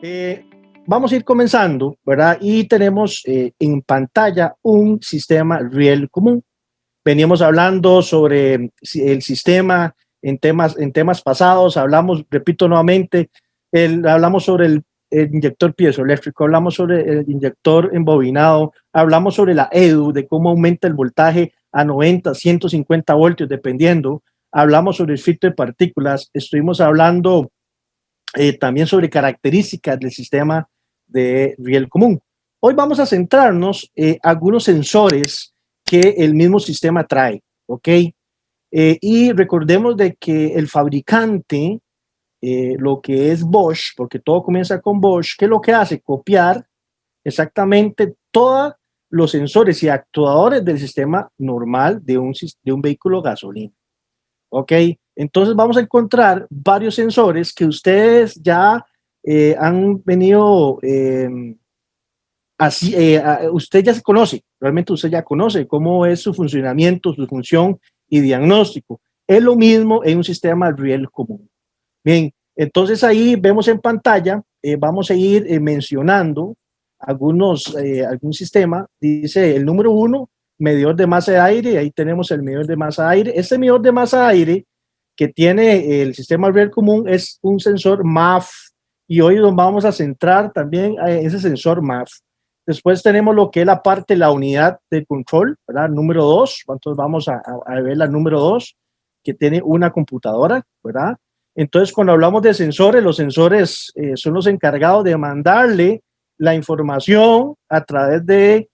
Eh, Vamos a ir comenzando, ¿verdad? Y tenemos en pantalla un sistema real común. Veníamos hablando sobre el sistema en temas pasados, hablamos, repito nuevamente, hablamos sobre el inyector piezoeléctrico, hablamos sobre el inyector embobinado, hablamos sobre la EDU, de cómo aumenta el voltaje a 90, 150 voltios, dependiendo, hablamos sobre el filtro de partículas, estuvimos hablando también sobre características del sistema de riel común. Hoy vamos a centrarnos en algunos sensores que el mismo sistema trae, ¿ok? Y recordemos de que el fabricante, lo que es Bosch, porque todo comienza con Bosch, ¿qué es lo que hace? Copiar exactamente todos los sensores y actuadores del sistema normal de un vehículo gasolina. ¿Ok? Entonces vamos a encontrar varios sensores que ustedes ya han venido, usted ya se conoce, realmente usted ya conoce cómo es su funcionamiento, su función y diagnóstico. Es lo mismo en un sistema real común. Bien, entonces ahí vemos en pantalla, vamos a ir mencionando algún sistema. Dice el número 1, medidor de masa de aire, ahí tenemos el medidor de masa de aire. Este medidor de masa de aire que tiene el sistema real común es un sensor MAF, y hoy nos vamos a centrar también en ese sensor MAF. Después tenemos lo que es la parte, la unidad de control, ¿verdad? Número 2, entonces vamos a ver la número 2, que tiene una computadora, ¿verdad? Entonces, cuando hablamos de sensores, los sensores son los encargados de mandarle la información a través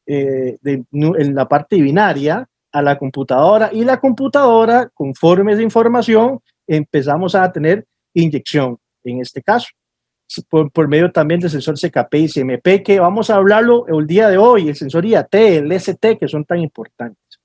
en la parte binaria a la computadora, y la computadora, conforme esa información, empezamos a tener inyección, en este caso, por medio también del sensor CKP y CMP, que vamos a hablarlo el día de hoy, el sensor IAT, el ST, que son tan importantes.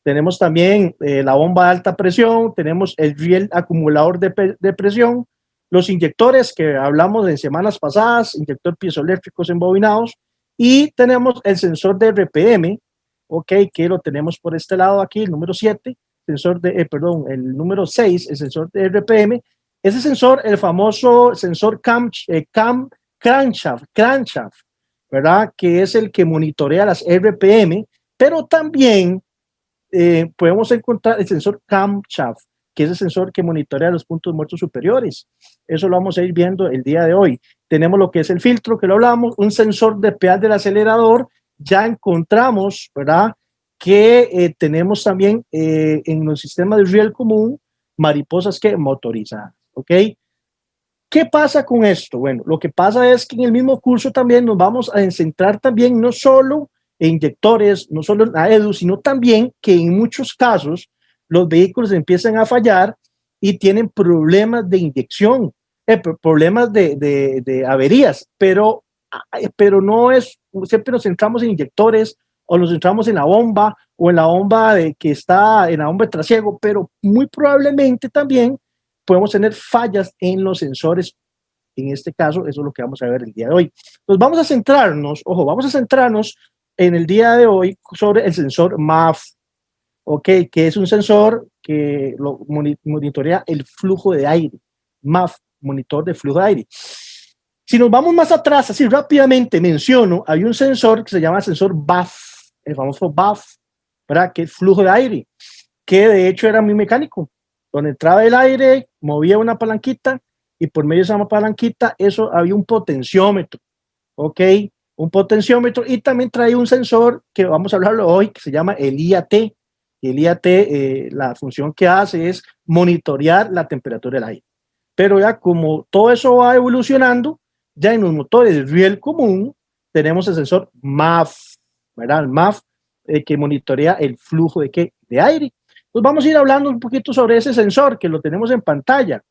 Tenemos también la bomba de alta presión, tenemos el riel acumulador de presión, los inyectores que hablamos en semanas pasadas, inyector piezoeléctricos embobinados, y tenemos el sensor de RPM, ok, que lo tenemos por este lado aquí, el número 7, el número 6, el sensor de RPM. Ese sensor, el famoso sensor crankshaft, ¿verdad? Que es el que monitorea las RPM, pero también podemos encontrar el sensor camshaft, que es el sensor que monitorea los puntos muertos superiores. Eso lo vamos a ir viendo el día de hoy. Tenemos lo que es el filtro, que lo hablamos, un sensor de pedal del acelerador. Ya encontramos, ¿verdad? Que tenemos también en los sistemas de riel común mariposas que motorizadas, ¿ok? ¿Qué pasa con esto? Bueno, lo que pasa es que en el mismo curso también nos vamos a centrar también no solo en inyectores, no solo en AEDU, sino también que en muchos casos los vehículos empiezan a fallar y tienen problemas de inyección, problemas de averías, pero no es, siempre nos centramos en inyectores o nos centramos en la bomba o en la bomba que está en la bomba de trasiego, pero muy probablemente también podemos tener fallas en los sensores. En este caso, eso es lo que vamos a ver el día de hoy. Entonces vamos a centrarnos, ojo, vamos a centrarnos en el día de hoy sobre el sensor MAF, ¿ok? Que es un sensor que lo monitorea el flujo de aire. MAF, monitor de flujo de aire. Si nos vamos más atrás, así rápidamente menciono, hay un sensor que se llama sensor BAF, el famoso BAF, ¿verdad? Que es flujo de aire, que de hecho era muy mecánico, donde entraba el aire, movía una palanquita, y por medio de esa palanquita, eso había un potenciómetro, ¿ok? Un potenciómetro, y también trae un sensor que vamos a hablarlo hoy, que se llama el IAT. El IAT, la función que hace es monitorear la temperatura del aire. Pero ya como todo eso va evolucionando, ya en los motores de riel común tenemos el sensor MAF, ¿verdad? El MAF, que monitorea el flujo de aire. Pues vamos a ir hablando un poquito sobre ese sensor que lo tenemos en pantalla.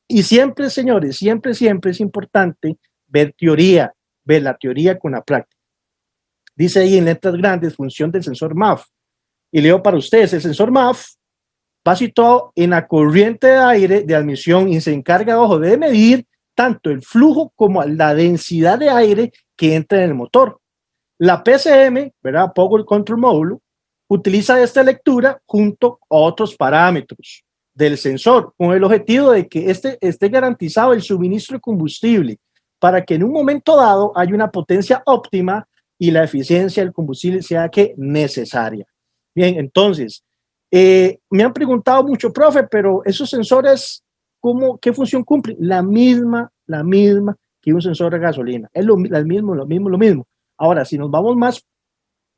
Y siempre, señores, siempre es importante ver teoría, ver la teoría con la práctica. Dice ahí en letras grandes, función del sensor MAF. Y leo para ustedes, el sensor MAF va situado en la corriente de aire de admisión y se encarga, ojo, de medir tanto el flujo como la densidad de aire que entra en el motor. La PCM, ¿verdad? Power Control Module, utiliza esta lectura junto a otros parámetros del sensor con el objetivo de que esté garantizado el suministro de combustible para que en un momento dado haya una potencia óptima y la eficiencia del combustible sea que necesaria. Bien, entonces, me han preguntado mucho, profe, pero esos sensores, ¿qué función cumplen? La misma que un sensor de gasolina. Es lo mismo. Ahora, si nos vamos más,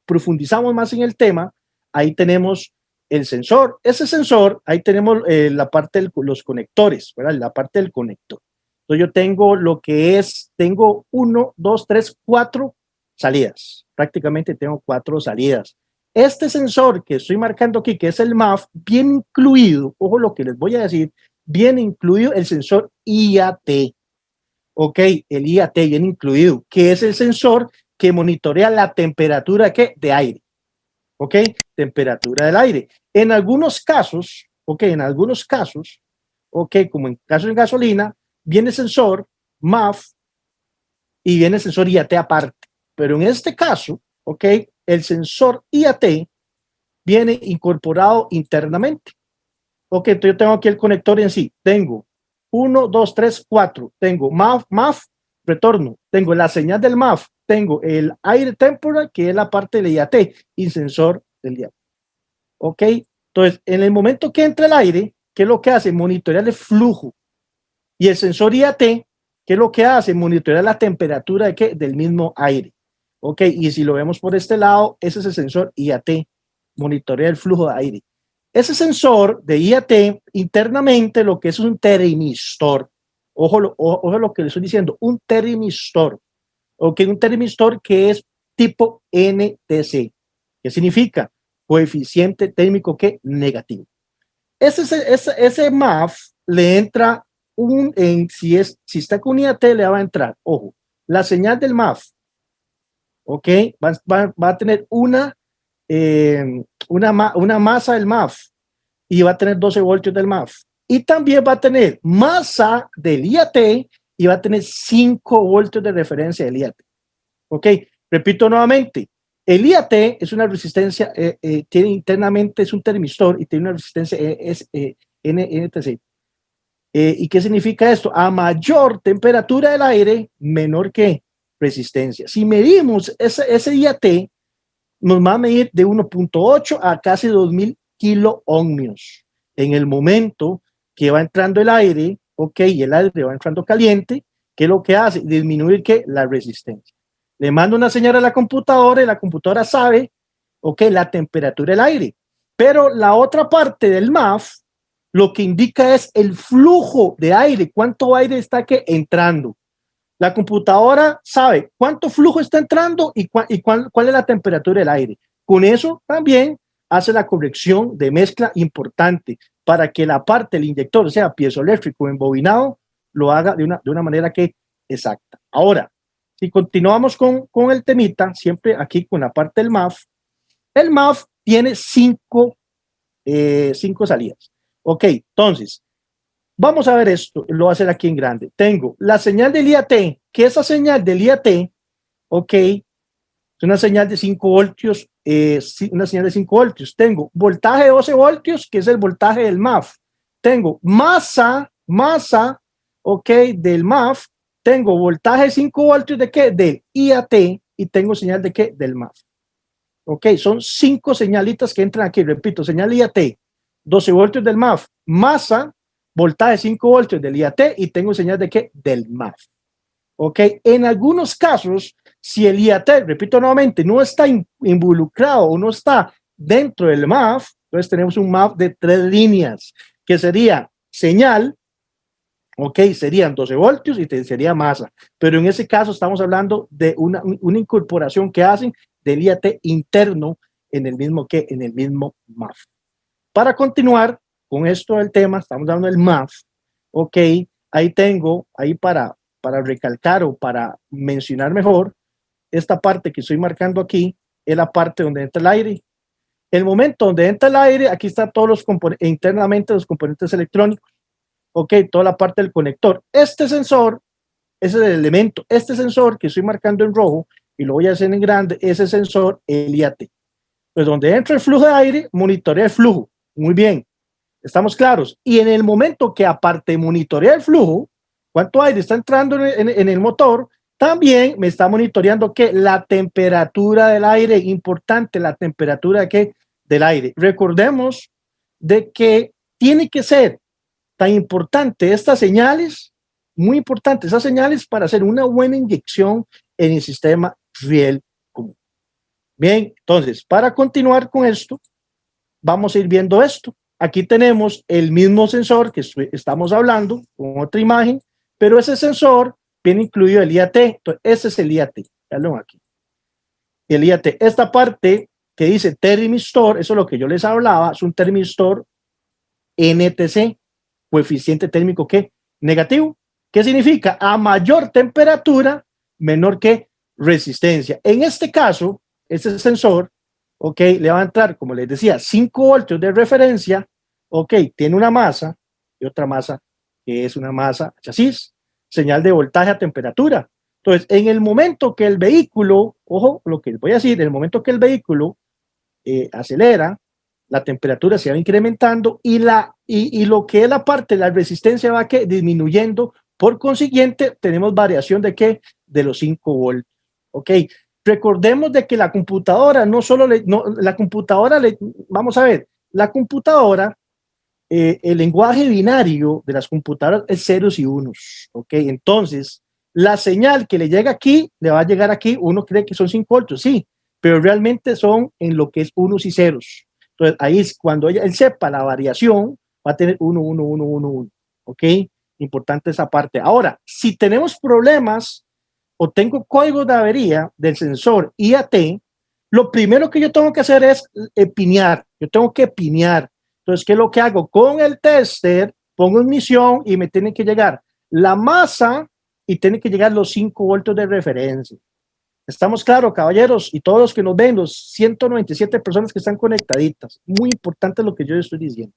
profundizamos más en el tema, ahí tenemos el sensor. Ese sensor, ahí tenemos la parte de los conectores, ¿verdad? La parte del conector. Entonces yo tengo lo que es, tengo 1, 2, 3, 4 salidas. Prácticamente tengo 4 salidas. Este sensor que estoy marcando aquí, que es el MAF, viene incluido, ojo lo que les voy a decir, viene incluido el sensor IAT. Ok, el IAT viene incluido, que es el sensor que monitorea la temperatura de aire. Ok, temperatura del aire. En algunos casos, ok, como en caso de gasolina, viene sensor MAF y viene sensor IAT aparte. Pero en este caso, ok, el sensor IAT viene incorporado internamente. Ok, entonces yo tengo aquí el conector en sí. Tengo 1, 2, 3, 4. Tengo MAF, retorno. Tengo la señal del MAF. Tengo el aire temporal, que es la parte del IAT, y sensor del IAT. Ok, entonces en el momento que entra el aire, ¿qué es lo que hace? Monitorear el flujo. Y el sensor IAT, ¿qué es lo que hace? Monitorear la temperatura del mismo aire. Ok, y si lo vemos por este lado, ese es el sensor IAT, monitorea el flujo de aire. Ese sensor de IAT internamente lo que es un termistor. Ojo lo que le estoy diciendo, un termistor. Ok, un termistor que es tipo NTC. ¿Qué significa? Coeficiente térmico negativo. Ese MAF le entra si está con IAT le va a entrar, ojo, la señal del MAF, ok, va a tener una masa del MAF y va a tener 12 voltios del MAF. Y también va a tener masa del IAT y va a tener 5 voltios de referencia del IAT. Ok, repito nuevamente, el IAT es una resistencia, tiene internamente, es un termistor y tiene una resistencia NTC. ¿Y qué significa esto? A mayor temperatura del aire, menor que resistencia. Si medimos ese IAT, nos va a medir de 1.8 a casi 2000 kiloohmios. En el momento que va entrando el aire, ok, y el aire va entrando caliente, ¿qué es lo que hace? Disminuir la resistencia. Le mando una señal a la computadora y la computadora sabe, ok, la temperatura del aire. Pero la otra parte del MAF lo que indica es el flujo de aire, cuánto aire está entrando. La computadora sabe cuánto flujo está entrando y cuál es la temperatura del aire. Con eso también hace la corrección de mezcla importante para que la parte del inyector, o sea, piezoeléctrico embobinado, lo haga de una manera exacta. Ahora, si continuamos con el temita, siempre aquí con la parte del MAF, el MAF tiene 5 salidas. Ok, entonces, vamos a ver esto, lo voy a hacer aquí en grande. Tengo la señal del IAT, que esa señal del IAT, ok, es una señal de 5 voltios, una señal de 5 voltios. Tengo voltaje de 12 voltios, que es el voltaje del MAF. Tengo masa, ok, del MAF. Tengo voltaje de 5 voltios de del IAT y tengo señal de del MAF. Ok, son 5 señalitas que entran aquí. Repito, señal IAT, 12 voltios del MAF, masa, voltaje 5 voltios del IAT y tengo señal del MAF. Ok, en algunos casos, si el IAT, repito nuevamente, no está involucrado o no está dentro del MAF, entonces tenemos un MAF de 3 líneas, que sería señal, ok, serían 12 voltios y sería masa. Pero en ese caso estamos hablando de una incorporación que hacen del IAT interno en el mismo MAF. Para continuar con esto del tema, estamos dando el MAF, ok, ahí tengo, ahí para recalcar o para mencionar mejor, esta parte que estoy marcando aquí es la parte donde entra el aire. El momento donde entra el aire, aquí están todos los componentes, internamente los componentes electrónicos, ok, toda la parte del conector. Este sensor, ese es el elemento, este sensor que estoy marcando en rojo y lo voy a hacer en grande, ese sensor, el IAT. Pues donde entra el flujo de aire, monitorea el flujo. Muy bien, estamos claros. Y en el momento que aparte monitorea el flujo, cuánto aire está entrando en el motor, también me está monitoreando que la temperatura del aire, importante, la temperatura de qué, del aire. Recordemos de que tiene que ser tan importante estas señales, muy importantes esas señales para hacer una buena inyección en el sistema riel común. Bien, entonces, para continuar con esto, vamos a ir viendo esto. Aquí tenemos el mismo sensor que estamos hablando con otra imagen, pero ese sensor viene incluido el IAT. Entonces, ese es el IAT. Veanlo aquí. El IAT. Esta parte que dice termistor, eso es lo que yo les hablaba, es un termistor NTC, coeficiente térmico ¿qué? Negativo. ¿Qué significa? A mayor temperatura, menor que resistencia. En este caso, este sensor, ok, le va a entrar, como les decía, 5 voltios de referencia, ok, tiene una masa y otra masa que es una masa chasis, señal de voltaje a temperatura. Entonces, en el momento que el vehículo, ojo, lo que les voy a decir, en el momento que el vehículo acelera, la temperatura se va incrementando y lo que es la parte de la resistencia va disminuyendo. Por consiguiente, tenemos variación de qué? De los 5 voltios. Ok. Recordemos de que la computadora no solo vamos a ver, la computadora, el lenguaje binario de las computadoras es ceros y unos. Ok. Entonces, la señal que le llega aquí, le va a llegar aquí, uno cree que son 5 voltios, sí, pero realmente son en lo que es unos y ceros. Entonces, ahí es cuando él sepa la variación, va a tener 1, 1, 1, 1, 1. ¿Ok? Importante esa parte. Ahora, si tenemos problemas o tengo código de avería del sensor IAT, lo primero que yo tengo que hacer es pinear. Yo tengo que pinear. Entonces, ¿qué es lo que hago? Con el tester, pongo ignición y me tiene que llegar la masa y tiene que llegar los 5 voltios de referencia. Estamos claros, caballeros, y todos los que nos ven, los 197 personas que están conectaditas. Muy importante lo que yo estoy diciendo.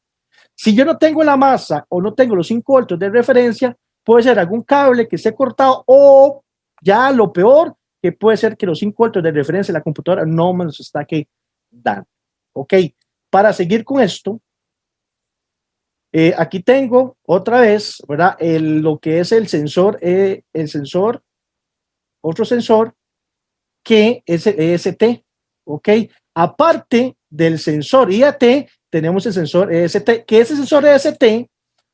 Si yo no tengo la masa o no tengo los 5 voltios de referencia, puede ser algún cable que esté cortado o ya lo peor, que puede ser que los 5 voltios de referencia de la computadora no me los está dando. Ok, para seguir con esto, aquí tengo otra vez, ¿verdad? Lo que es el sensor, otro sensor que es el EST, ¿ok? Aparte del sensor IAT, tenemos el sensor EST, que ese sensor EST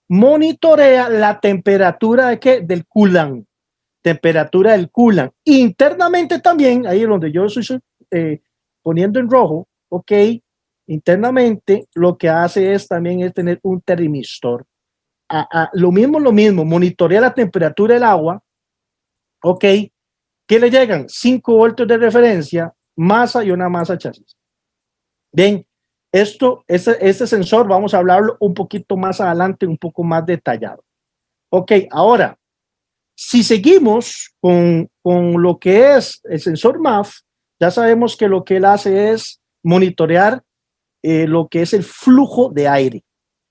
monitorea la temperatura de ¿qué? Del coolant, temperatura del coolant. Internamente también, ahí es donde yo estoy poniendo en rojo, ¿ok? Internamente lo que hace es también es tener un termistor. Lo mismo, monitorea la temperatura del agua, ¿ok? ¿Qué le llegan? 5 voltios de referencia, masa y una masa chasis. Bien, este sensor vamos a hablarlo un poquito más adelante, un poco más detallado. Ok, ahora, si seguimos con lo que es el sensor MAF, ya sabemos que lo que él hace es monitorear lo que es el flujo de aire.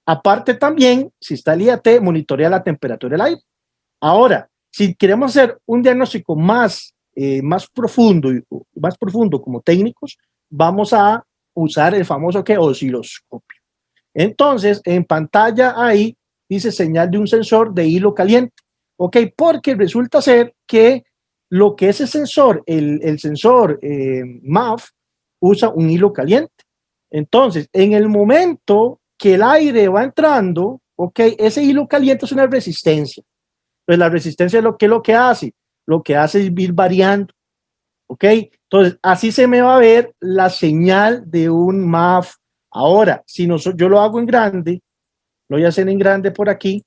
Aparte también, si está el IAT, monitorea la temperatura del aire. Ahora, si queremos hacer un diagnóstico más profundo como técnicos, vamos a usar el famoso osciloscopio. Entonces, en pantalla ahí dice señal de un sensor de hilo caliente. Ok, porque resulta ser que lo que es el sensor, el sensor MAF, usa un hilo caliente. Entonces, en el momento que el aire va entrando, ok, ese hilo caliente es una resistencia. Pues la resistencia es lo que hace. Lo que hace es ir variando. ¿Ok? Entonces, así se me va a ver la señal de un MAF. Ahora, si yo lo hago en grande, lo voy a hacer en grande por aquí.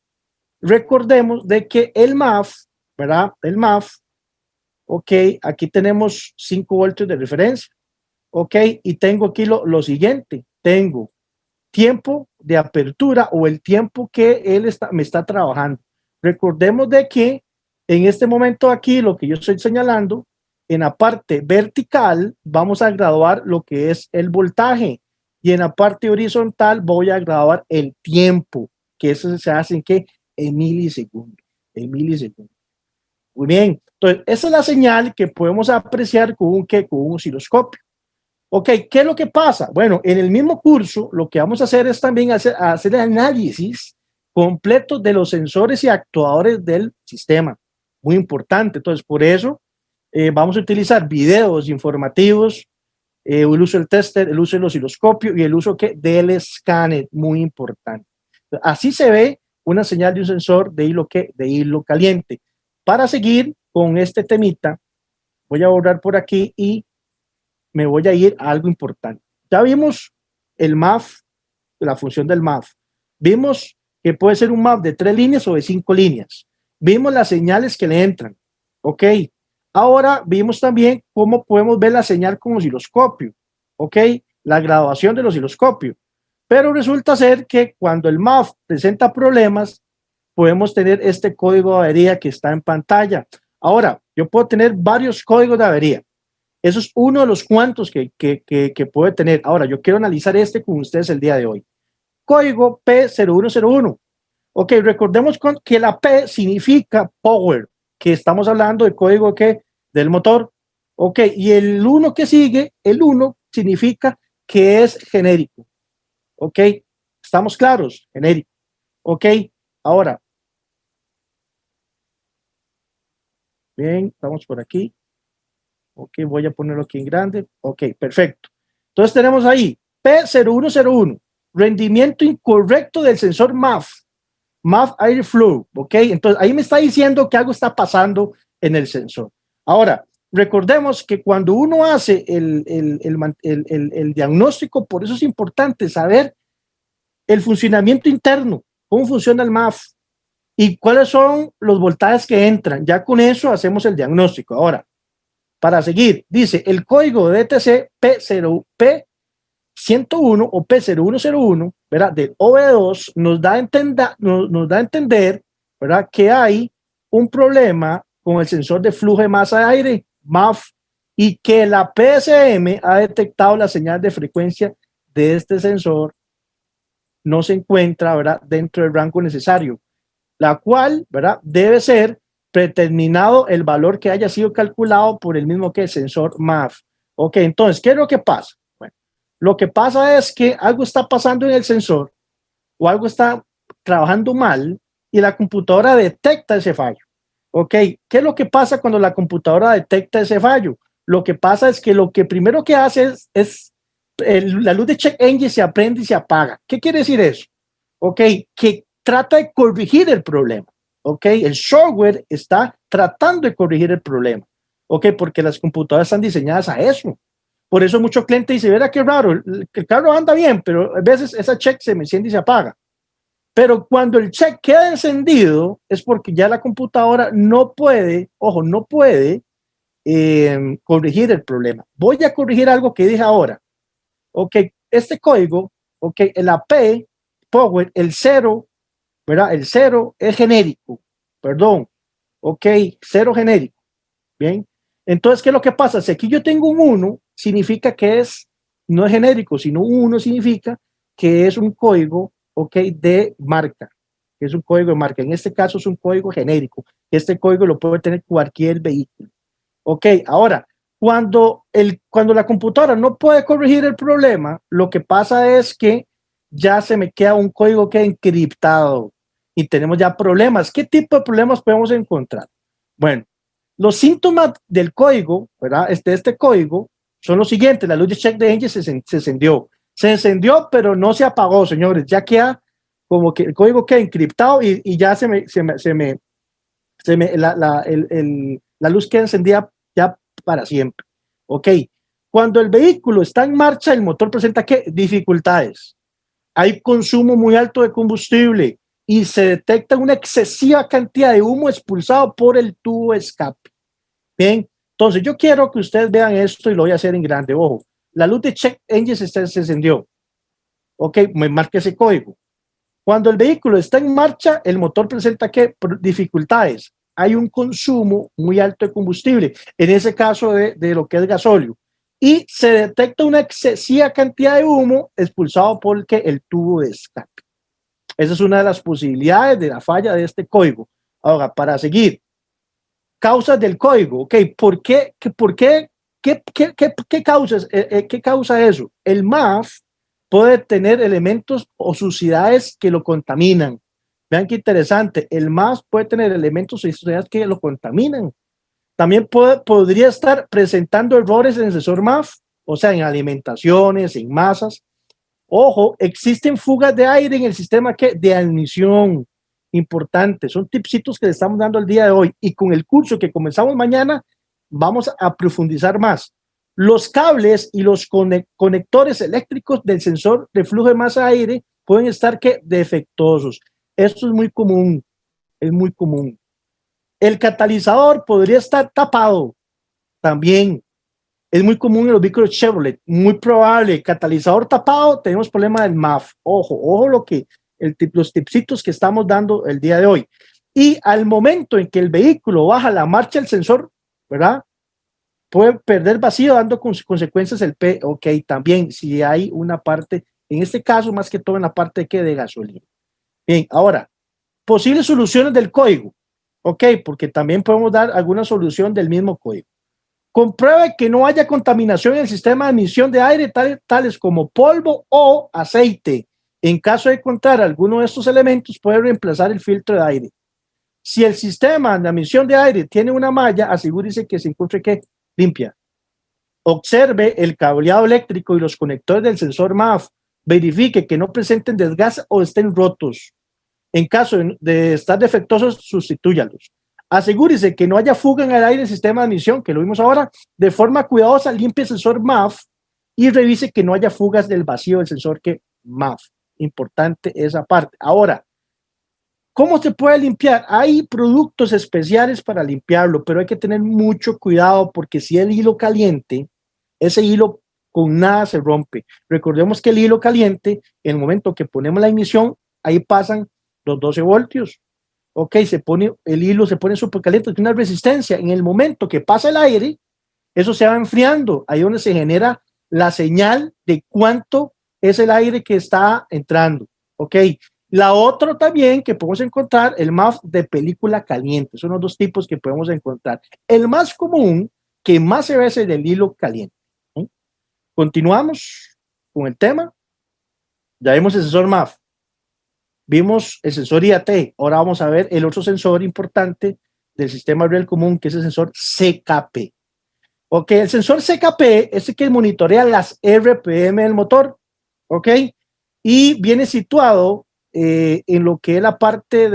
Recordemos de que el MAF, ¿verdad? El MAF, ok, aquí tenemos 5 voltios de referencia. Ok, y tengo aquí lo siguiente. Tengo tiempo de apertura o el tiempo que él me está trabajando. Recordemos de que en este momento aquí, lo que yo estoy señalando, en la parte vertical vamos a graduar lo que es el voltaje y en la parte horizontal voy a graduar el tiempo, que eso se hace en ¿qué? En milisegundos. En milisegundos. Muy bien. Entonces, esa es la señal que podemos apreciar con un osciloscopio. Ok, ¿qué es lo que pasa? Bueno, en el mismo curso lo que vamos a hacer es también hacer el análisis completo de los sensores y actuadores del sistema. Muy importante. Entonces, por eso vamos a utilizar videos informativos, el uso del tester, el uso del osciloscopio y el uso del escáner, muy importante. Así se ve una señal de un sensor de hilo caliente. Para seguir con este temita, voy a borrar por aquí y me voy a ir a algo importante. Ya vimos el MAF, la función del MAF. Vimos que puede ser un MAF de 3 líneas o de 5 líneas. Vimos las señales que le entran. Ok. Ahora vimos también cómo podemos ver la señal con osciloscopio. Ok. La graduación del osciloscopio. Pero resulta ser que cuando el MAF presenta problemas, podemos tener este código de avería que está en pantalla. Ahora, yo puedo tener varios códigos de avería. Eso es uno de los cuantos que puede tener. Ahora, yo quiero analizar este con ustedes el día de hoy. Código P0101. Ok, recordemos que la P significa power, que estamos hablando del código del motor. Ok, y el 1 que sigue, el 1 significa que es genérico. Ok, estamos claros, genérico. Ok, ahora. Bien, estamos por aquí. Ok, voy a ponerlo aquí en grande. Ok, perfecto. Entonces tenemos ahí P0101, rendimiento incorrecto del sensor MAF, MAF Airflow. Ok, entonces ahí me está diciendo que algo está pasando en el sensor. Ahora, recordemos que cuando uno hace el diagnóstico, por eso es importante saber el funcionamiento interno, cómo funciona el MAF y cuáles son los voltajes que entran. Ya con eso hacemos el diagnóstico. Ahora, para seguir, dice el código de DTC P101 o P0101, ¿verdad? Del OB2 nos da a entender, ¿verdad? Que hay un problema con el sensor de flujo de masa de aire, MAF, y que la PSM ha detectado la señal de frecuencia de este sensor no se encuentra, ¿verdad? Dentro del rango necesario, la cual, ¿verdad? Debe ser predeterminado el valor que haya sido calculado por el mismo que el sensor MAF. Ok, entonces, ¿qué es lo que pasa? Bueno, lo que pasa es que algo está pasando en el sensor o algo está trabajando mal y la computadora detecta ese fallo. Ok, ¿qué es lo que pasa cuando la computadora detecta ese fallo? Lo que pasa es que lo que primero que hace es la luz de check engine se prende y se apaga. ¿Qué quiere decir eso? Ok, que trata de corregir el problema. Ok, el software está tratando de corregir el problema. Ok, porque las computadoras están diseñadas a eso. Por eso muchos clientes dicen, verá qué raro, el carro anda bien, pero a veces esa check se me enciende y se apaga. Pero cuando el check queda encendido es porque ya la computadora no puede, ojo, no puede corregir el problema. Voy a corregir algo que dije ahora. Ok, este código, ok, la P, power, el 0, ¿verdad? El 0 es genérico, perdón, ok, 0 genérico, bien. Entonces, ¿qué es lo que pasa? Si aquí yo tengo un 1, significa que no es genérico, sino un 1 significa que es un código, ok, de marca, que es un código de marca. En este caso es un código genérico. Este código lo puede tener cualquier vehículo. Ok, ahora, cuando la computadora no puede corregir el problema, lo que pasa es que ya se me queda un código que encriptado y tenemos ya problemas. ¿Qué tipo de problemas podemos encontrar? Bueno, los síntomas del código, ¿verdad? Este código son los siguientes. La luz de check de engine se encendió. Se encendió, pero no se apagó, señores. Ya queda como que el código queda encriptado y ya la luz queda encendida ya para siempre. Ok. Cuando el vehículo está en marcha, el motor presenta ¿qué? Dificultades. Hay consumo muy alto de combustible y se detecta una excesiva cantidad de humo expulsado por el tubo de escape. Bien, entonces yo quiero que ustedes vean esto y lo voy a hacer en grande. Ojo, la luz de check engine se encendió. Ok, me marque ese código. Cuando el vehículo está en marcha, el motor presenta ¿qué? Dificultades. Hay un consumo muy alto de combustible, en ese caso de lo que es gasóleo, y se detecta una excesiva cantidad de humo expulsado por el tubo de escape. Esa es una de las posibilidades de la falla de este código. Ahora, para seguir, causas del código, ¿ok? ¿Por qué? ¿Qué causa eso? El MAF puede tener elementos o suciedades que lo contaminan. Vean qué interesante. El MAF puede tener elementos y sustancias que lo contaminan. También podría estar presentando errores en el sensor MAF, o sea, en alimentaciones, en masas. Ojo, existen fugas de aire en el sistema de admisión. Importante, son tipsitos que le estamos dando el día de hoy. Y con el curso que comenzamos mañana, vamos a profundizar más. Los cables y los conectores eléctricos del sensor de flujo de masa de aire pueden estar defectuosos. Esto es muy común, es muy común. El catalizador podría estar tapado también. Es muy común en los vehículos Chevrolet, muy probable. Catalizador tapado, tenemos problema del MAF. Ojo, ojo los tipsitos que estamos dando el día de hoy. Y al momento en que el vehículo baja la marcha del sensor, ¿verdad? Puede perder vacío dando consecuencias el P. Ok, también si hay una parte, en este caso más que todo en la parte de gasolina. Bien, ahora, posibles soluciones del código. Ok, porque también podemos dar alguna solución del mismo código. Compruebe que no haya contaminación en el sistema de admisión de aire, tales como polvo o aceite. En caso de encontrar alguno de estos elementos, puede reemplazar el filtro de aire. Si el sistema de admisión de aire tiene una malla, asegúrese que se encuentre limpia. Observe el cableado eléctrico y los conectores del sensor MAF. Verifique que no presenten desgaste o estén rotos. En caso de estar defectuosos, sustitúyalos. Asegúrese que no haya fuga en el aire del sistema de admisión, que lo vimos ahora. De forma cuidadosa, limpie el sensor MAF y revise que no haya fugas del vacío del sensor MAF. Importante esa parte. Ahora, ¿cómo se puede limpiar? Hay productos especiales para limpiarlo, pero hay que tener mucho cuidado porque si el hilo caliente, ese hilo con nada se rompe. Recordemos que el hilo caliente, en el momento que ponemos la ignición, ahí pasan los 12 voltios. Ok, el hilo se pone súper caliente, tiene una resistencia. En el momento que pasa el aire, eso se va enfriando. Ahí es donde se genera la señal de cuánto es el aire que está entrando. Ok, la otra también que podemos encontrar, el MAF de película caliente. Son los dos tipos que podemos encontrar. El más común, que más se ve, es el del hilo caliente. ¿Sí? Continuamos con el tema. Ya vimos el sensor MAF. Vimos el sensor IAT. Ahora vamos a ver el otro sensor importante del sistema real común, que es el sensor CKP. Ok, el sensor CKP es el que monitorea las RPM del motor. Ok, y viene situado en lo que es la parte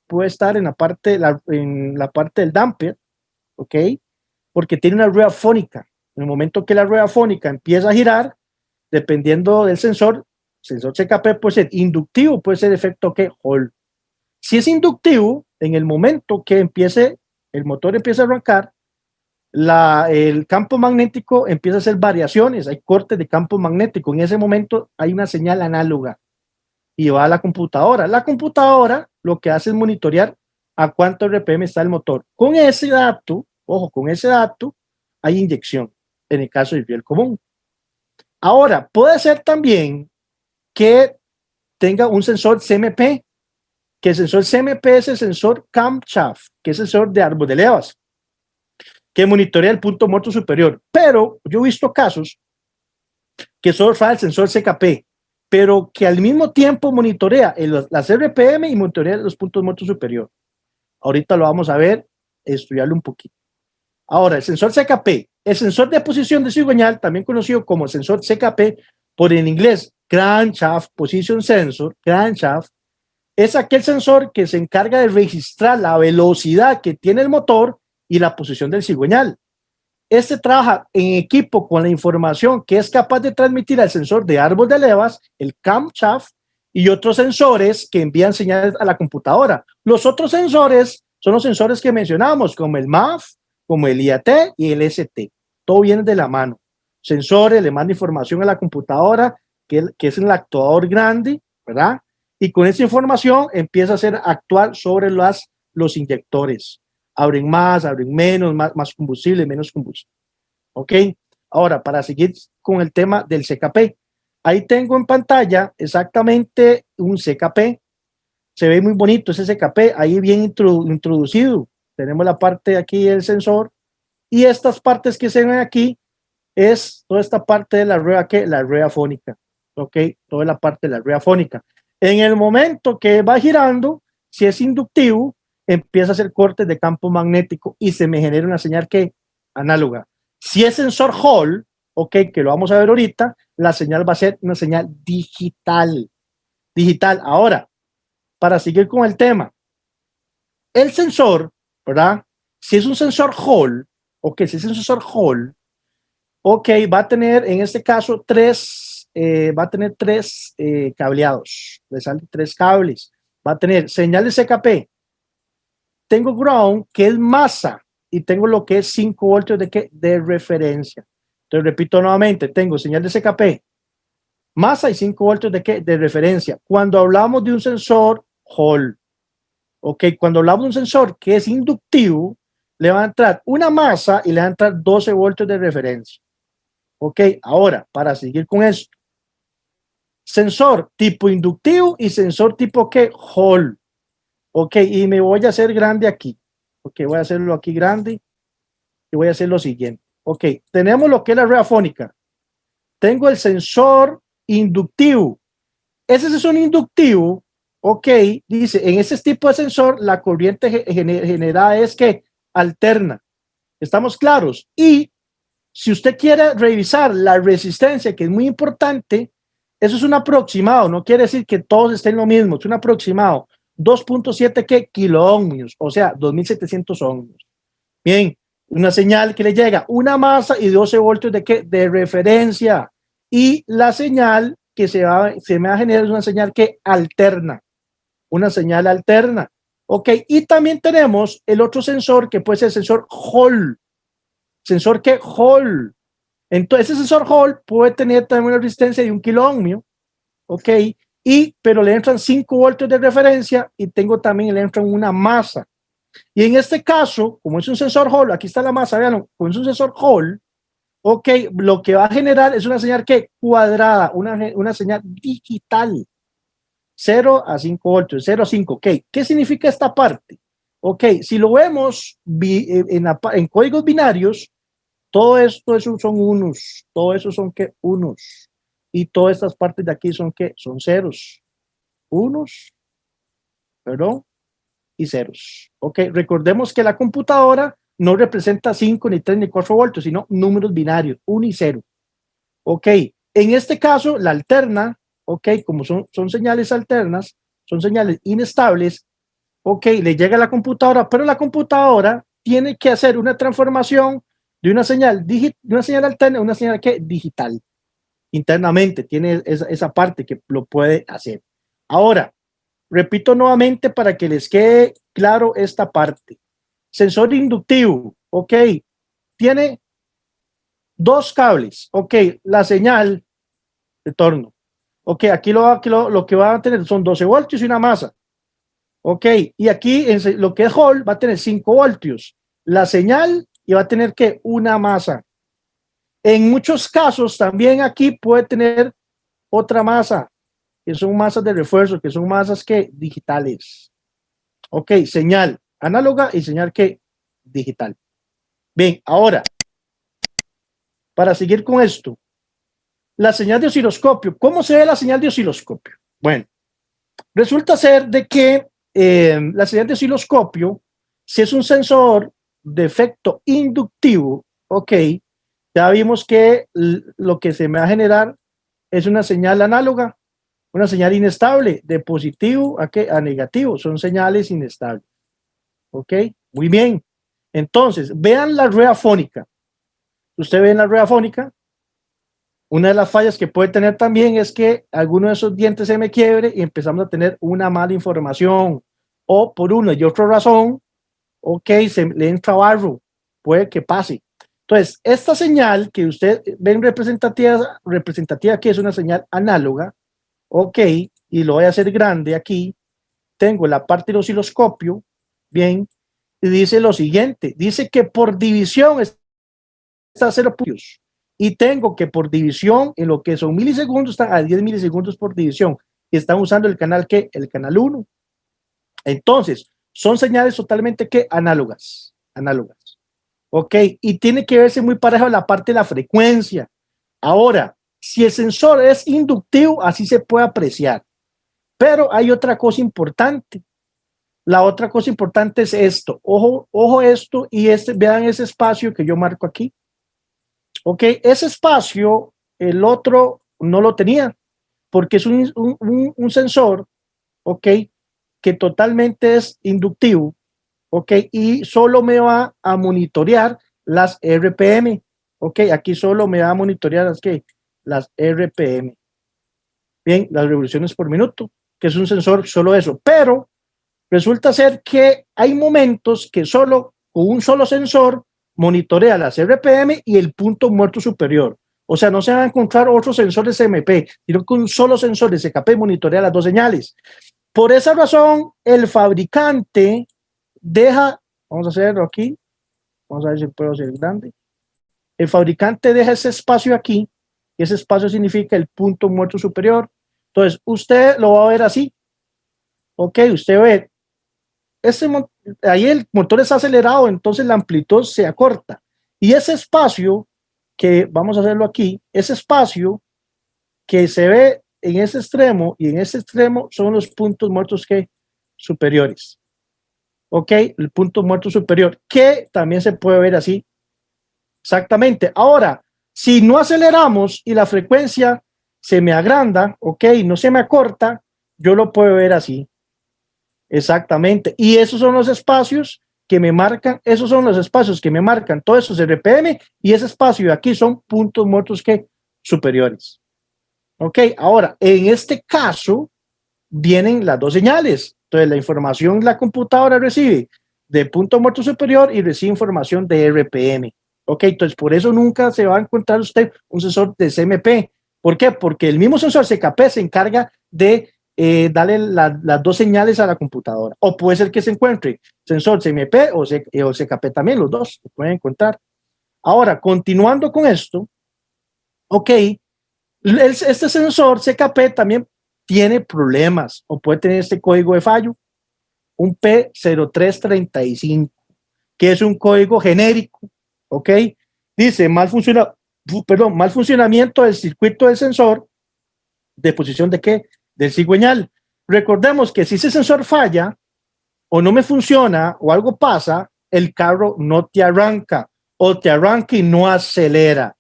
puede estar en la parte del damper. Ok, porque tiene una rueda fónica. En el momento que la rueda fónica empieza a girar, dependiendo del sensor CKP puede ser inductivo, puede ser efecto Hall. Si es inductivo, en el momento que el motor empieza a arrancar, el campo magnético empieza a hacer variaciones, hay cortes de campo magnético. En ese momento hay una señal análoga y va a la computadora. La computadora lo que hace es monitorear a cuánto RPM está el motor. Con ese dato, ojo, con ese dato hay inyección en el caso del riel común. Ahora, puede ser también que tenga un sensor CMP, que el sensor CMP es el sensor camshaft, que es el sensor de árbol de levas, que monitorea el punto muerto superior. Pero yo he visto casos que solo falla el sensor CKP, pero que al mismo tiempo monitorea las RPM y monitorea los puntos muertos superior. Ahorita lo vamos a ver, estudiarlo un poquito. Ahora, el sensor CKP, el sensor de posición de cigüeñal, también conocido como sensor CKP, por en inglés Crankshaft Position Sensor, crankshaft, es aquel sensor que se encarga de registrar la velocidad que tiene el motor y la posición del cigüeñal. Este trabaja en equipo con la información que es capaz de transmitir al sensor de árbol de levas, el camshaft, y otros sensores que envían señales a la computadora. Los otros sensores son los sensores que mencionamos, como el MAF, como el IAT y el ST. Todo viene de la mano. Sensores le manda información a la computadora, que es el actuador grande, ¿verdad? Y con esa información empieza a hacer actuar sobre los inyectores. Abren más, abren menos, más combustible, menos combustible. ¿Ok? Ahora, para seguir con el tema del CKP, ahí tengo en pantalla exactamente un CKP. Se ve muy bonito ese CKP, ahí bien introducido. Tenemos la parte de aquí del sensor y estas partes que se ven aquí es toda esta parte de la rueda fónica. ¿Ok? Toda la parte de la rueda fónica. En el momento que va girando, Si es inductivo, empieza a hacer cortes de campo magnético y se me genera una señal que análoga. Si es sensor Hall, ok, que lo vamos a ver ahorita, la señal va a ser una señal digital. Digital. Ahora, para seguir con el tema, el sensor, ¿verdad? Si es un sensor Hall, ok, si es un sensor Hall, ok, va a tener en este caso va a tener tres cableados, le salen tres cables, va a tener señal de CKP, tengo ground que es masa y tengo lo que es 5 voltios de referencia. Entonces repito nuevamente, tengo señal de CKP, masa y 5 voltios de referencia. Cuando hablamos de un sensor Hall, ok, cuando hablamos de un sensor que es inductivo, le va a entrar una masa y le va a entrar 12 voltios de referencia. Ok, ahora, para seguir con esto, sensor tipo inductivo y sensor tipo ¿qué? Hall. Ok, y me voy a hacer grande aquí. Ok, voy a hacerlo aquí grande y voy a hacer lo siguiente. Ok, tenemos lo que es la red afónica. Tengo el sensor inductivo. Ese sensor inductivo, ok, dice, en ese tipo de sensor, la corriente generada es que alterna. ¿Estamos claros? Y si usted quiere revisar la resistencia, que es muy importante, eso es un aproximado, no quiere decir que todos estén lo mismo, es un aproximado. 2.7 kilo ohmios, o sea, 2.700 ohmios. Bien, una señal que le llega una masa y 12 voltios de referencia. Y la señal que se me va a generar es una señal que alterna, una señal alterna. Ok, y también tenemos el otro sensor que puede ser el sensor Hall. Sensor que Hall. Entonces, ese sensor Hall puede tener también una resistencia de 1 kilo ohmio, ok, pero le entran 5 voltios de referencia y tengo también, le entran una masa. Y en este caso, como es un sensor Hall, aquí está la masa, vean, como es un sensor Hall, ok, lo que va a generar es una señal que cuadrada, una señal digital, 0 a 5 voltios, 0 a 5, ok. ¿Qué significa esta parte? Ok, si lo vemos en códigos binarios, todo esto son unos, todo eso son que unos, y todas estas partes de aquí son que son ceros, unos, perdón, y ceros. Ok, recordemos que la computadora no representa 5, ni 3, ni 4 voltios, sino números binarios, 1 y 0. Ok, en este caso, la alterna, ok, como son señales alternas, son señales inestables, ok, le llega a la computadora, pero la computadora tiene que hacer una transformación de una señal, alterna a una señal que digital. Internamente tiene esa parte que lo puede hacer. Ahora, repito nuevamente para que les quede claro esta parte. Sensor inductivo, ok, tiene dos cables, ok, la señal, retorno, ok, aquí lo que va a tener son 12 voltios y una masa, ok, y aquí en lo que es Hall va a tener 5 voltios, la señal y va a tener que una masa. En muchos casos también aquí puede tener otra masa, que son masas de refuerzo, que son masas que digitales. Ok, señal análoga y señal que digital. Bien, ahora, para seguir con esto, la señal de osciloscopio. ¿Cómo se ve la señal de osciloscopio? Bueno, resulta ser de que la señal de osciloscopio, si es un sensor de efecto inductivo, ok, ya vimos que lo que se me va a generar es una señal análoga, una señal inestable, de positivo a negativo, son señales inestables. ¿Ok? Muy bien. Entonces, vean la rueda fónica. Usted ve en la rueda fónica, una de las fallas que puede tener también es que alguno de esos dientes se me quiebre y empezamos a tener una mala información. O por una y otra razón, ok, se le entra barro, puede que pase. Entonces, esta señal que usted ven representativa aquí es una señal análoga, ok, y lo voy a hacer grande aquí. Tengo la parte del osciloscopio, bien, y dice lo siguiente, dice que por división está a 0 puntos y tengo que por división en lo que son milisegundos está a 10 milisegundos por división y están usando el canal que el canal 1. Entonces son señales totalmente que análogas, ok, y tiene que verse muy parejo la parte de la frecuencia. Ahora, si el sensor es inductivo, así se puede apreciar, pero hay otra cosa importante. La otra cosa importante es esto. Ojo, ojo esto y vean ese espacio que yo marco aquí. Ok, ese espacio, el otro no lo tenía, porque es un sensor, ok, que totalmente es inductivo, ok, y solo me va a monitorear las RPM, ok, aquí solo me va a monitorear las RPM, bien, las revoluciones por minuto, que es un sensor solo eso, pero resulta ser que hay momentos que solo con un solo sensor monitorea las RPM y el punto muerto superior. O sea, no se van a encontrar otros sensores CMP, sino que un solo sensor de SKP monitorea las dos señales. Por esa razón, el fabricante deja, vamos a hacerlo aquí, vamos a ver si puedo hacer grande. El fabricante deja ese espacio aquí, y ese espacio significa el punto muerto superior. Entonces, usted lo va a ver así. Ok, usted ve ese, ahí el motor es acelerado, entonces la amplitud se acorta. Y ese espacio que vamos a hacerlo aquí, ese espacio que se ve en ese extremo y en ese extremo son los puntos muertos que superiores. Ok, el punto muerto superior, que también se puede ver así. Exactamente. Ahora, si no aceleramos y la frecuencia se me agranda, ok, no se me acorta, yo lo puedo ver así. Exactamente. Y esos son los espacios que me marcan, esos son los espacios que me marcan todos esos RPM y ese espacio de aquí son puntos muertos que superiores. Ok, ahora, en este caso vienen las dos señales. Entonces, la información la computadora recibe de punto muerto superior y recibe información de RPM. Ok, entonces por eso nunca se va a encontrar usted un sensor de CMP. ¿Por qué? Porque el mismo sensor CKP se encarga de darle las dos señales a la computadora. O puede ser que se encuentre sensor CMP o CKP también, los dos se pueden encontrar. Ahora, continuando con esto, ok, este sensor CKP también tiene problemas o puede tener este código de fallo, un P0335, que es un código genérico, ¿ok? Dice mal funcionamiento del circuito del sensor de posición de qué? Del cigüeñal. Recordemos que si ese sensor falla o no me funciona o algo pasa, el carro no te arranca o te arranca y no acelera.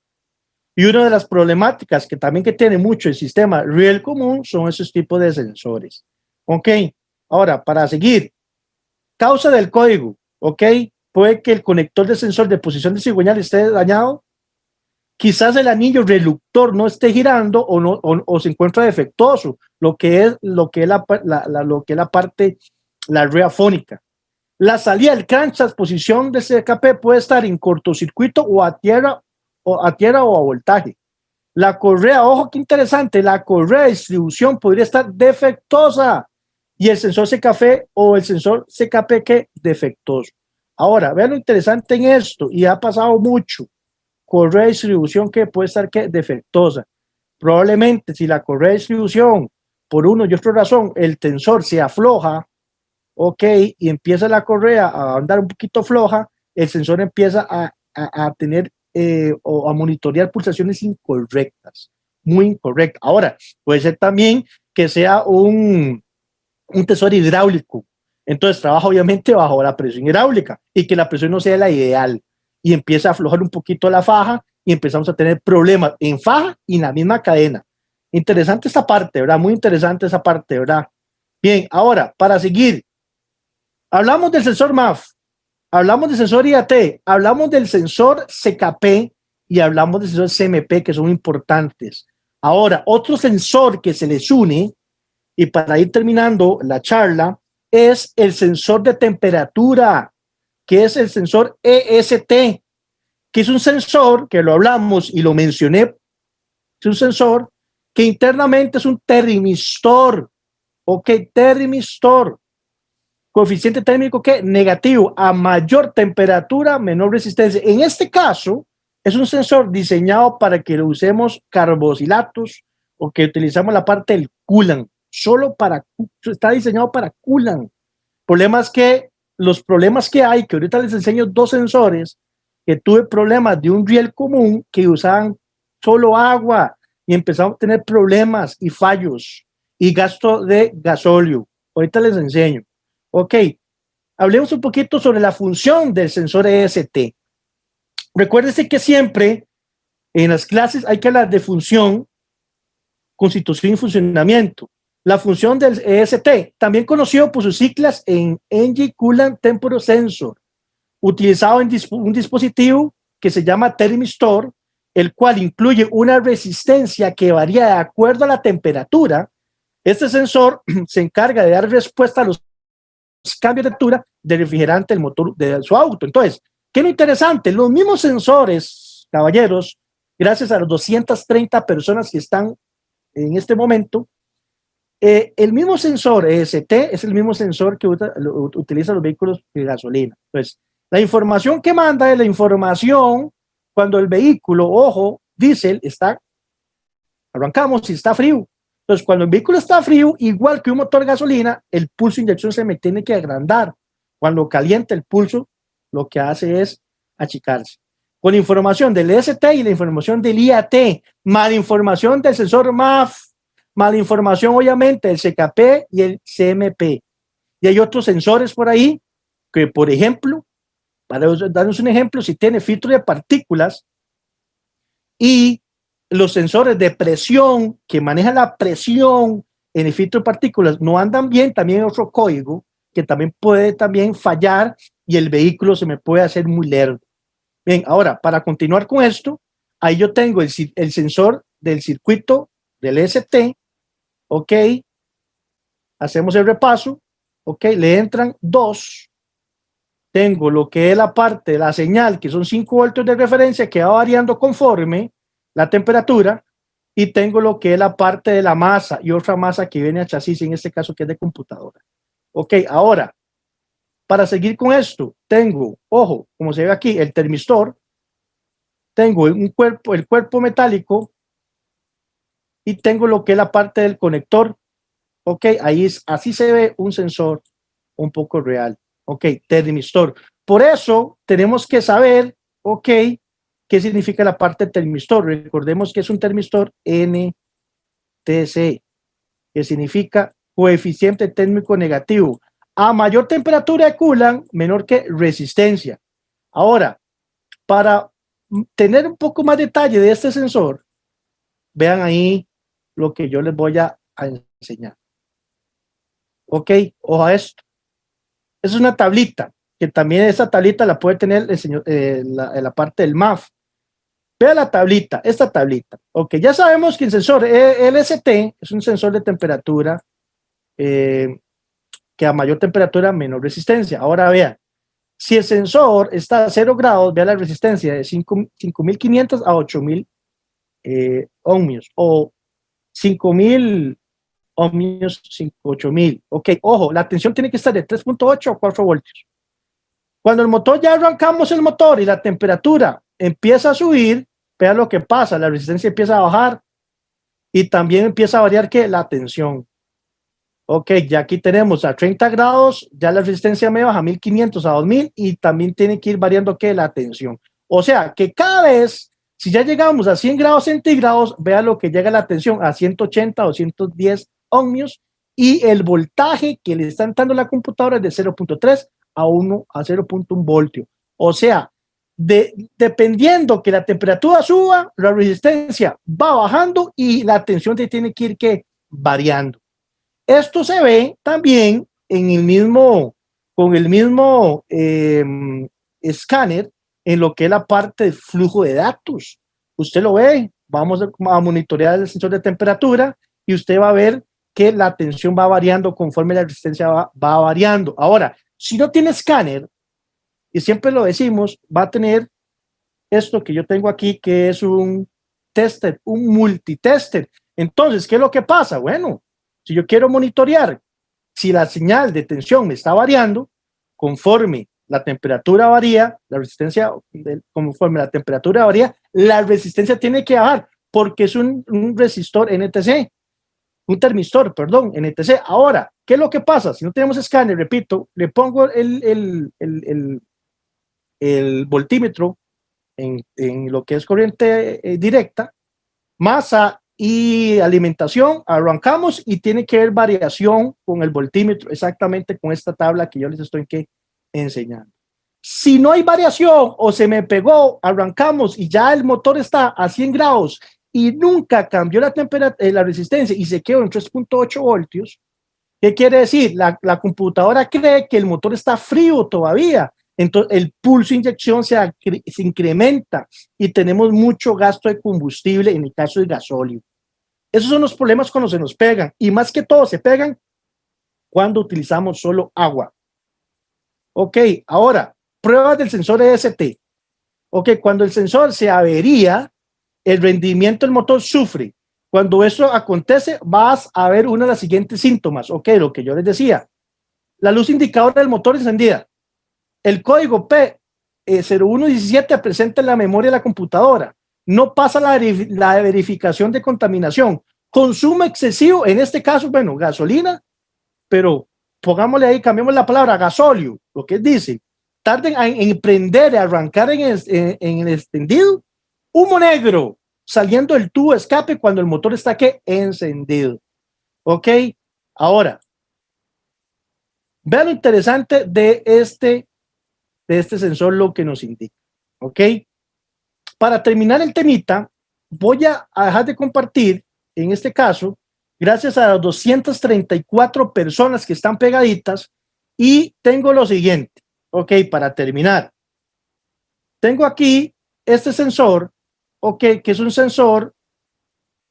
Y una de las problemáticas que tiene mucho el sistema real común son esos tipos de sensores. Ok, ahora para seguir, causa del código, ok, puede que el conector de sensor de posición de cigüeñal esté dañado, quizás el anillo reductor no esté girando o se encuentra defectuoso, lo que es la parte, la red afónica. La salida del crankshaft posición de CKP puede estar en cortocircuito o a tierra o a voltaje. La correa, ojo qué interesante, la correa de distribución podría estar defectuosa y el sensor CKP o el sensor CKP que defectuoso. Ahora, vean lo interesante en esto, y ha pasado mucho, correa de distribución que puede estar que defectuosa. Probablemente si la correa de distribución, por una y otra razón, el tensor se afloja, ok, y empieza la correa a andar un poquito floja, el sensor empieza a tener o a monitorear pulsaciones incorrectas, muy incorrectas. Ahora, puede ser también que sea un tensor hidráulico, entonces trabaja obviamente bajo la presión hidráulica y que la presión no sea la ideal y empieza a aflojar un poquito la faja y empezamos a tener problemas en faja y en la misma cadena. Interesante esta parte, ¿verdad? Muy interesante esa parte, ¿verdad? Bien, ahora, para seguir, hablamos del sensor MAF, hablamos del sensor IAT, hablamos del sensor CKP y hablamos del sensor CMP, que son importantes. Ahora, otro sensor que se les une, y para ir terminando la charla, es el sensor de temperatura, que es el sensor EST, que es un sensor que lo hablamos y lo mencioné, es un sensor que internamente es un termistor, ok, termistor. Coeficiente térmico que negativo, a mayor temperatura, menor resistencia. En este caso, es un sensor diseñado para que lo usemos carboxilatos o que utilizamos la parte del coolant, solo para, está diseñado para coolant. Los problemas que hay, que ahorita les enseño dos sensores, que tuve problemas de un riel común que usaban solo agua y empezamos a tener problemas y fallos y gasto de gasóleo. Ahorita les enseño. Ok, hablemos un poquito sobre la función del sensor EST. Recuérdese que siempre en las clases hay que hablar de función, constitución y funcionamiento. La función del EST, también conocido por sus siglas en Engine Coolant Temperature Sensor, utilizado en un dispositivo que se llama Thermistor, el cual incluye una resistencia que varía de acuerdo a la temperatura. Este sensor se encarga de dar respuesta a los cambios de temperatura del refrigerante del motor de su auto. Entonces, ¿qué es lo interesante? Los mismos sensores, caballeros, gracias a las 230 personas que están en este momento, el mismo sensor EST es el mismo sensor que utilizan los vehículos de gasolina. Entonces, la información que manda es la información cuando el vehículo, ojo, diésel, arrancamos y está frío. Entonces, cuando el vehículo está frío, igual que un motor de gasolina, el pulso de inyección se me tiene que agrandar. Cuando calienta el pulso, lo que hace es achicarse. Con información del EST y la información del IAT, más información del sensor MAF, más información obviamente del CKP y el CMP. Y hay otros sensores por ahí que, por ejemplo, para darnos un ejemplo, si tiene filtro de partículas y los sensores de presión que manejan la presión en el filtro de partículas no andan bien, también hay otro código que también puede también fallar y el vehículo se me puede hacer muy lerdo. Bien, ahora, para continuar con esto, ahí yo tengo el sensor del circuito del ST, ok, hacemos el repaso, ok, le entran 2, tengo lo que es la parte de la señal, que son 5 voltios de referencia, que va variando conforme la temperatura, y tengo lo que es la parte de la masa y otra masa que viene a chasis, en este caso que es de computadora. Ok, ahora, para seguir con esto, tengo, ojo, como se ve aquí, el termistor, tengo el cuerpo metálico y tengo lo que es la parte del conector. Ok, ahí así se ve un sensor un poco real. Ok, termistor. Por eso tenemos que saber, ok, qué significa la parte termistor. Recordemos que es un termistor NTC, que significa coeficiente térmico negativo. A mayor temperatura de coolant, menor que resistencia. Ahora, para tener un poco más detalle de este sensor, vean ahí lo que yo les voy a enseñar. Ok, ojo a esto. Es una tablita, que también esa tablita la puede tener el señor, la parte del MAF. Vea la tablita, esta tablita. Ok, ya sabemos que el sensor LST es un sensor de temperatura que a mayor temperatura, menor resistencia. Ahora vean, si el sensor está a 0 grados, vea la resistencia de 5.500 a 8.000 ohmios o 5.000 ohmios, 8.000. Ok, ojo, la tensión tiene que estar de 3.8 a 4 voltios. Cuando el motor ya arrancamos el motor y la temperatura empieza a subir, vean lo que pasa, la resistencia empieza a bajar y también empieza a variar que la tensión. Ok, ya aquí tenemos a 30 grados, ya la resistencia me baja a 1.500 a 2.000 y también tiene que ir variando que la tensión. O sea, que cada vez, si ya llegamos a 100 grados centígrados, vea lo que llega la tensión a 180 o 110 ohmios y el voltaje que le están dando la computadora es de 0.3 a 1 a 0.1 voltio. O sea, dependiendo que la temperatura suba, la resistencia va bajando y la tensión tiene que ir variando. Esto se ve también en el mismo, con el mismo escáner en lo que es la parte de flujo de datos. Usted lo ve, vamos a monitorear el sensor de temperatura y usted va a ver que la tensión va variando conforme la resistencia va variando. Ahora, si no tiene escáner, y siempre lo decimos, va a tener esto que yo tengo aquí, que es un tester, un multitester. Entonces, ¿qué es lo que pasa? Bueno, si yo quiero monitorear si la señal de tensión me está variando, conforme la temperatura varía, la resistencia, conforme la temperatura varía, la resistencia tiene que bajar, porque es un resistor NTC, un termistor, perdón, NTC. Ahora, ¿qué es lo que pasa? Si no tenemos escáner, repito, le pongo el voltímetro en lo que es corriente directa, masa y alimentación, arrancamos y tiene que haber variación con el voltímetro, exactamente con esta tabla que yo les estoy enseñando. Si no hay variación o se me pegó, arrancamos y ya el motor está a 100 grados y nunca cambió la temperatura, la resistencia y se quedó en 3.8 voltios, ¿qué quiere decir? La computadora cree que el motor está frío todavía. Entonces el pulso de inyección se incrementa y tenemos mucho gasto de combustible en el caso del gasóleo. Esos son los problemas cuando se nos pegan y más que todo se pegan cuando utilizamos solo agua. Ok, ahora, pruebas del sensor EST. Ok, cuando el sensor se avería, el rendimiento del motor sufre. Cuando eso acontece, vas a ver uno de los siguientes síntomas. Ok, lo que yo les decía. La luz indicadora del motor encendida. El código P0117 presenta en la memoria de la computadora. No pasa la verificación de contaminación. Consumo excesivo, en este caso, bueno, gasolina, pero pongámosle ahí, cambiemos la palabra gasóleo, lo que dice. Tarden en prender, arrancar en el extendido. Humo negro saliendo del tubo de escape cuando el motor está ¿qué? Encendido. Ok, ahora, vean lo interesante de este sensor, lo que nos indica. Ok, para terminar el temita, voy a dejar de compartir, en este caso, gracias a las 234 personas que están pegaditas, y tengo lo siguiente. Ok, para terminar, tengo aquí sensor, ok, que es un sensor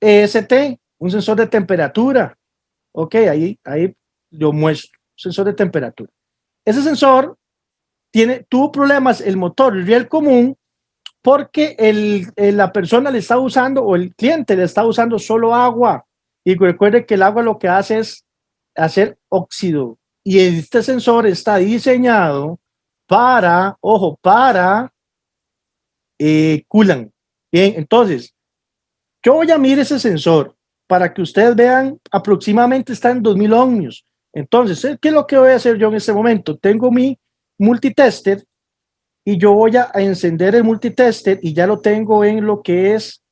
EST, un sensor de temperatura. Ok, ahí lo muestro, sensor de temperatura. Ese sensor tuvo problemas, el motor, el riel común, porque la persona le está usando, o el cliente le está usando solo agua. Y recuerde que el agua lo que hace es hacer óxido. Y este sensor está diseñado para, ojo, para coolant. Bien, entonces, yo voy a mirar ese sensor para que ustedes vean, aproximadamente está en 2000 ohmios. Entonces, ¿qué es lo que voy a hacer yo en este momento? Tengo mi multitester y yo voy a encender el multitester y ya lo tengo en lo que es,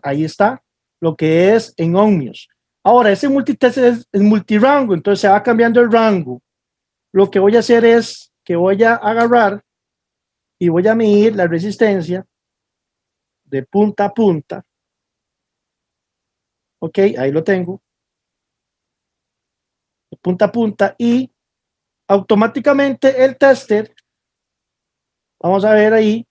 ahí está, lo que es en ohmios. Ahora, ese multitester es multirango, entonces se va cambiando el rango. Lo que voy a hacer es que voy a agarrar y voy a medir la resistencia de punta a punta. Ok, ahí lo tengo. De punta a punta y automáticamente el tester, vamos a ver ahí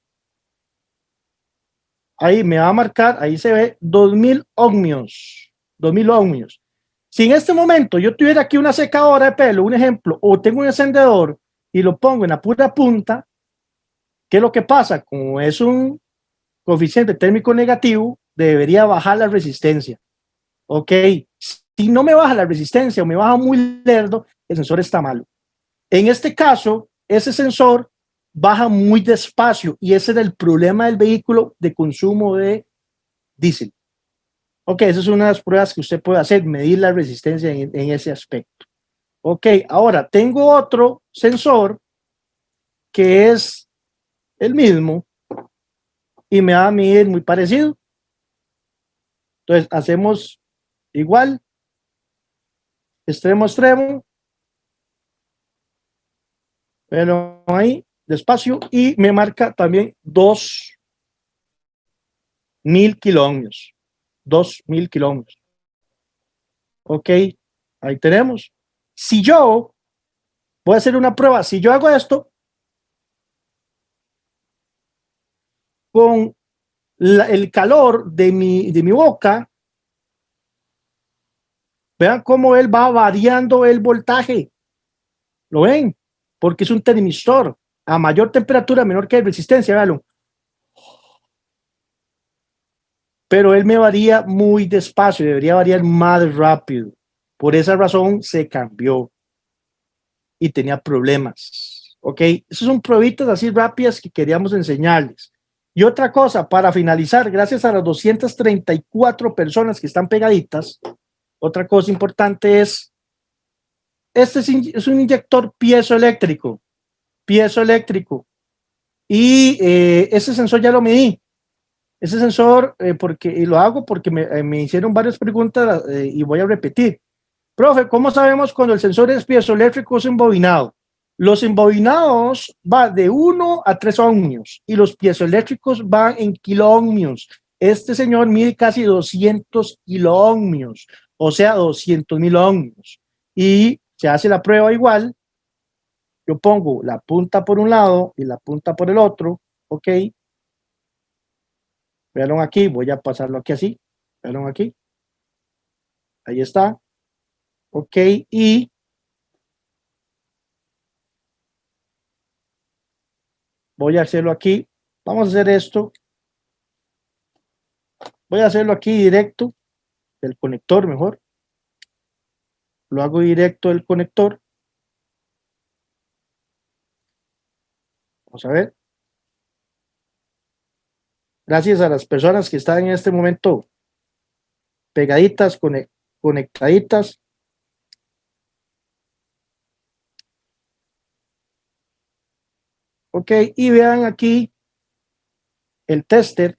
me va a marcar, ahí se ve 2000 ohmios. 2000 ohmios. Si en este momento yo tuviera aquí una secadora de pelo, un ejemplo, o tengo un encendedor y lo pongo en la pura punta, ¿qué es lo que pasa? Como es un coeficiente térmico negativo, debería bajar la resistencia. Ok, si no me baja la resistencia o me baja muy lerdo, el sensor está malo. En este caso, ese sensor baja muy despacio y ese era el problema del vehículo de consumo de diésel. Ok, esa es una de las pruebas que usted puede hacer, medir la resistencia en ese aspecto. Ok, ahora tengo otro sensor que es el mismo y me va a medir muy parecido. Entonces hacemos igual, extremo a extremo, pero ahí despacio y me marca también 2000 kiloohmios. 2000 kiloohmios. Ok, ahí tenemos. Si yo voy a hacer una prueba, si yo hago esto con el calor de mi boca, vean cómo él va variando el voltaje. ¿Lo ven? Porque es un termistor. A mayor temperatura, menor que resistencia, véanlo. Pero él me varía muy despacio, debería variar más rápido. Por esa razón se cambió y tenía problemas. Ok, esas son pruebitas así rápidas que queríamos enseñarles. Y otra cosa, para finalizar, gracias a las 234 personas que están pegaditas, otra cosa importante es, este es un inyector piezoeléctrico, y ese sensor ya lo medí. Ese sensor, y lo hago porque me hicieron varias preguntas y voy a repetir. Profe, ¿cómo sabemos cuando el sensor es piezoeléctrico o es embobinado? Los embobinados van de 1 a 3 ohmios y los piezoeléctricos van en kiloohmios. Este señor mide casi 200 kiloohmios, o sea, 200.000 ohmios. Y se hace la prueba igual. Yo pongo la punta por un lado y la punta por el otro, ¿ok? Vean aquí, voy a pasarlo aquí así. Vean aquí. Ahí está. Ok, y voy a hacerlo aquí. Vamos a hacer esto. Voy a hacerlo aquí directo del conector mejor. Lo hago directo del conector. Vamos a ver. Gracias a las personas que están en este momento pegaditas, conectaditas. Ok, y vean aquí el tester.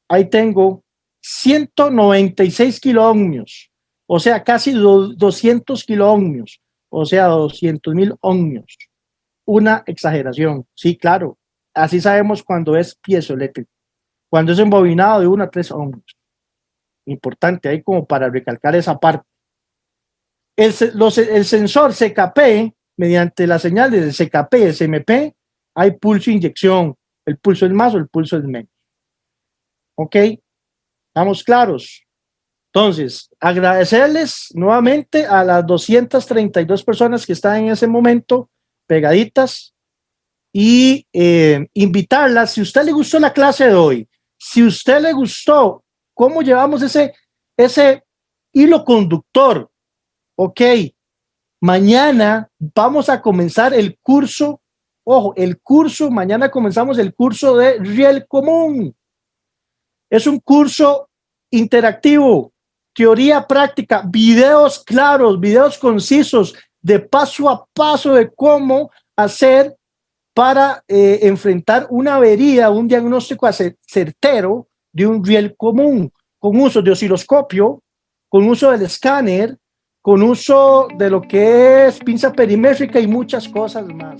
Ahí tengo 196 kiloohmios, o sea, casi 200 kiloohmios, o sea, 200.000 ohmios. Una exageración, sí, claro. Así sabemos cuando es piezoeléctrico, cuando es embobinado de 1 a 3 ohmios. Importante ahí como para recalcar esa parte. El sensor CKP, mediante la señal de CKP, SMP, hay pulso inyección. El pulso es más o el pulso es menos. ¿Ok? ¿Estamos claros? Entonces, agradecerles nuevamente a las 232 personas que están en ese momento pegaditas y invitarlas, si a usted le gustó la clase de hoy, si a usted le gustó cómo llevamos ese hilo conductor, ok, mañana vamos a comenzar el curso, ojo, mañana comenzamos el curso de Riel Común. Es un curso interactivo, teoría práctica, videos claros, videos concisos, de paso a paso de cómo hacer para enfrentar una avería, un diagnóstico certero de un riel común, con uso de osciloscopio, con uso del escáner, con uso de lo que es pinza perimétrica y muchas cosas más.